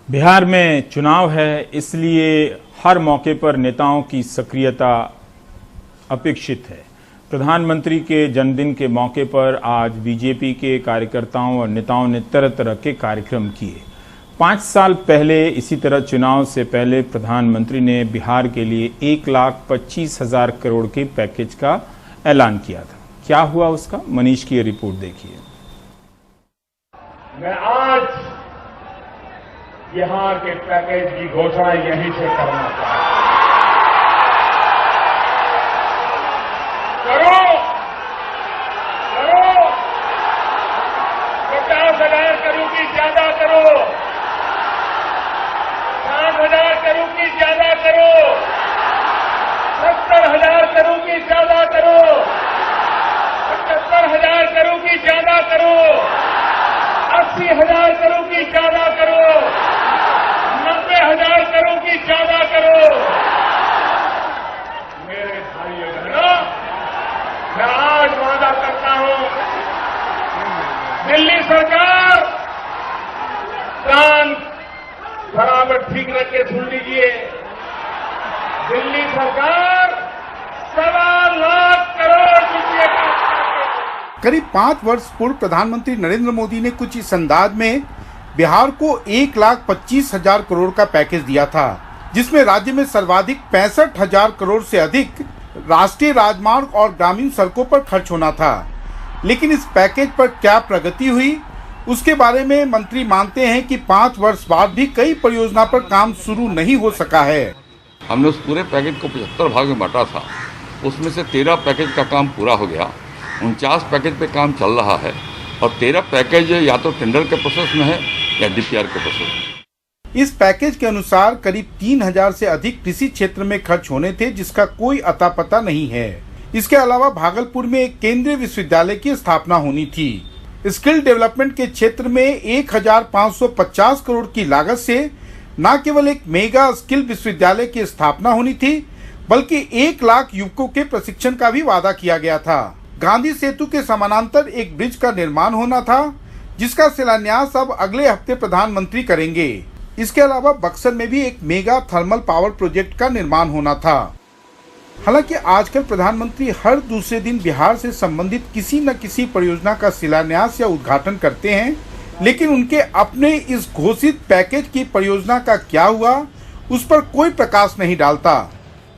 बिहार में चुनाव है, इसलिए हर मौके पर नेताओं की सक्रियता अपेक्षित है। प्रधानमंत्री के जन्मदिन के मौके पर आज बीजेपी के कार्यकर्ताओं और नेताओं ने तरह तरह के कार्यक्रम किए। 5 साल पहले इसी तरह चुनाव से पहले प्रधानमंत्री ने बिहार के लिए 1,25,000 करोड़ के पैकेज का ऐलान किया था। क्या हुआ उसका? मनीष की ये रिपोर्ट देखिए। मैं आज बिहार के पैकेज की घोषणा यहीं से करना चाहता हूं। करो 50,000 करोड़ की ज्यादा करो, 60,000 करोड़ की ज्यादा करो, 70,000 करोड़ की ज्यादा करो, 75,000 करोड़ की ज्यादा करो, 80,000 करोड़ की ज्यादा करो, 90,000 करोड़ की ज्यादा करो। मेरे भाइयों बहनों, मैं आज वादा करता हूं, दिल्ली सरकार कान बराबर ठीक रख के सुन लीजिए। दिल्ली सरकार 1.25 लाख करोड़ रुपये का करीब 5 वर्ष पूर्व प्रधानमंत्री नरेंद्र मोदी ने कुछ इस अंदाज में बिहार को 1,25,000 करोड़ का पैकेज दिया था, जिसमें राज्य में सर्वाधिक 65,000 करोड़ से अधिक राष्ट्रीय राजमार्ग और ग्रामीण सड़कों पर खर्च होना था। लेकिन इस पैकेज पर क्या प्रगति हुई, उसके बारे में मंत्री मानते हैं कि 5 वर्ष बाद भी कई परियोजना पर काम शुरू नहीं हो सका है। हमने उस पूरे पैकेज को 75 भाग में बांटा था, उसमें से 13 पैकेज का काम पूरा हो गया, 49 पैकेज पे काम चल रहा है और 13 पैकेज या तो टेंडर के प्रोसेस में है या डीपीआर के प्रोसेस में। इस पैकेज के अनुसार करीब 3,000 से अधिक कृषि क्षेत्र में खर्च होने थे, जिसका कोई अता पता नहीं है। इसके अलावा भागलपुर में एक केंद्रीय विश्वविद्यालय की स्थापना होनी थी। स्किल डेवलपमेंट के क्षेत्र में 1,550 करोड़ की लागत से न केवल एक मेगा स्किल विश्वविद्यालय की स्थापना होनी थी, बल्कि 1 लाख युवकों के प्रशिक्षण का भी वादा किया गया था। गांधी सेतु के समानांतर एक ब्रिज का निर्माण होना था, जिसका शिलान्यास अब अगले हफ्ते प्रधानमंत्री करेंगे। इसके अलावा बक्सर में भी एक मेगा थर्मल पावर प्रोजेक्ट का निर्माण होना था। हालांकि आजकल प्रधानमंत्री हर दूसरे दिन बिहार से संबंधित किसी न किसी परियोजना का शिलान्यास या उद्घाटन करते हैं, लेकिन उनके अपने इस घोषित पैकेज की परियोजना का क्या हुआ, उस पर कोई प्रकाश नहीं डालता।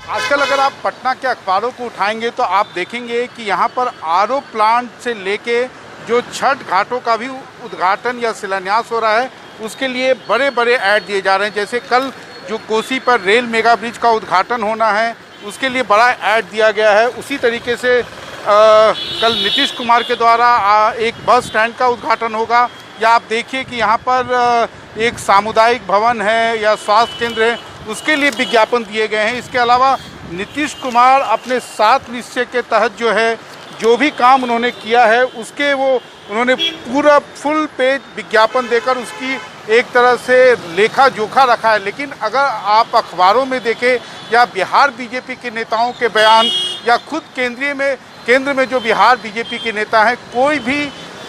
आजकल अगर आप पटना के अखबारों को उठाएंगे तो आप देखेंगे कि यहाँ पर आरओ प्लांट से लेके जो छठ घाटों का भी उद्घाटन या शिलान्यास हो रहा है, उसके लिए बड़े बड़े ऐड दिए जा रहे हैं। जैसे कल जो कोसी पर रेल मेगा ब्रिज का उद्घाटन होना है, उसके लिए बड़ा ऐड दिया गया है। उसी तरीके से कल नीतीश कुमार के द्वारा एक बस स्टैंड का उद्घाटन होगा, या आप देखिए कि यहाँ पर एक सामुदायिक भवन है या स्वास्थ्य केंद्र है, उसके लिए विज्ञापन दिए गए हैं। इसके अलावा नीतीश कुमार अपने 7 निश्चय के तहत जो भी काम उन्होंने किया है, उसके उन्होंने पूरा फुल पेज विज्ञापन देकर उसकी एक तरह से लेखा जोखा रखा है। लेकिन अगर आप अखबारों में देखें या बिहार बीजेपी के नेताओं के बयान या खुद केंद्र में जो बिहार बीजेपी के नेता हैं, कोई भी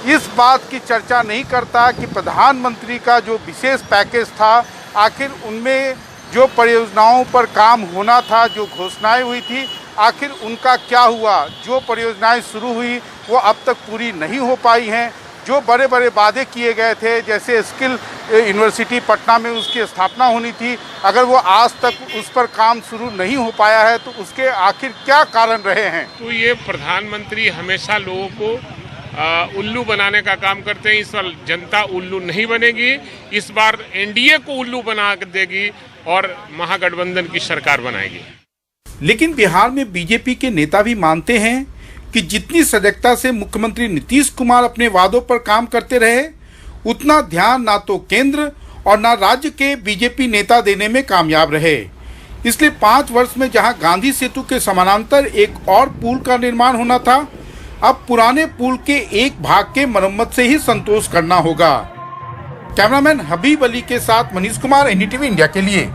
इस बात की चर्चा नहीं करता कि प्रधानमंत्री का जो विशेष पैकेज था, आखिर उनमें जो परियोजनाओं पर काम होना था, जो घोषणाएं हुई थी, आखिर उनका क्या हुआ। जो परियोजनाएं शुरू हुई वो अब तक पूरी नहीं हो पाई हैं। जो बड़े बड़े वादे किए गए थे, जैसे स्किल यूनिवर्सिटी पटना में उसकी स्थापना होनी थी, अगर वो आज तक उस पर काम शुरू नहीं हो पाया है तो उसके आखिर क्या कारण रहे हैं। तो ये प्रधानमंत्री हमेशा लोगों को उल्लू बनाने का काम करते हैं। इस बार जनता उल्लू नहीं बनेगी, इस बार एनडीए को उल्लू बना देगी और महागठबंधन की सरकार बनाएगी। लेकिन बिहार में बीजेपी के नेता भी मानते हैं कि जितनी सजगता से मुख्यमंत्री नीतीश कुमार अपने वादों पर काम करते रहे, उतना ध्यान ना तो केंद्र और ना राज्य के बीजेपी नेता देने में कामयाब रहे। इसलिए 5 वर्ष में जहां गांधी सेतु के समानांतर एक और पुल का निर्माण होना था, अब पुराने पुल के एक भाग के मरम्मत से ही संतोष करना होगा। कैमरामैन हबीब अली के साथ मनीष कुमार, एनडीटीवी इंडिया के लिए।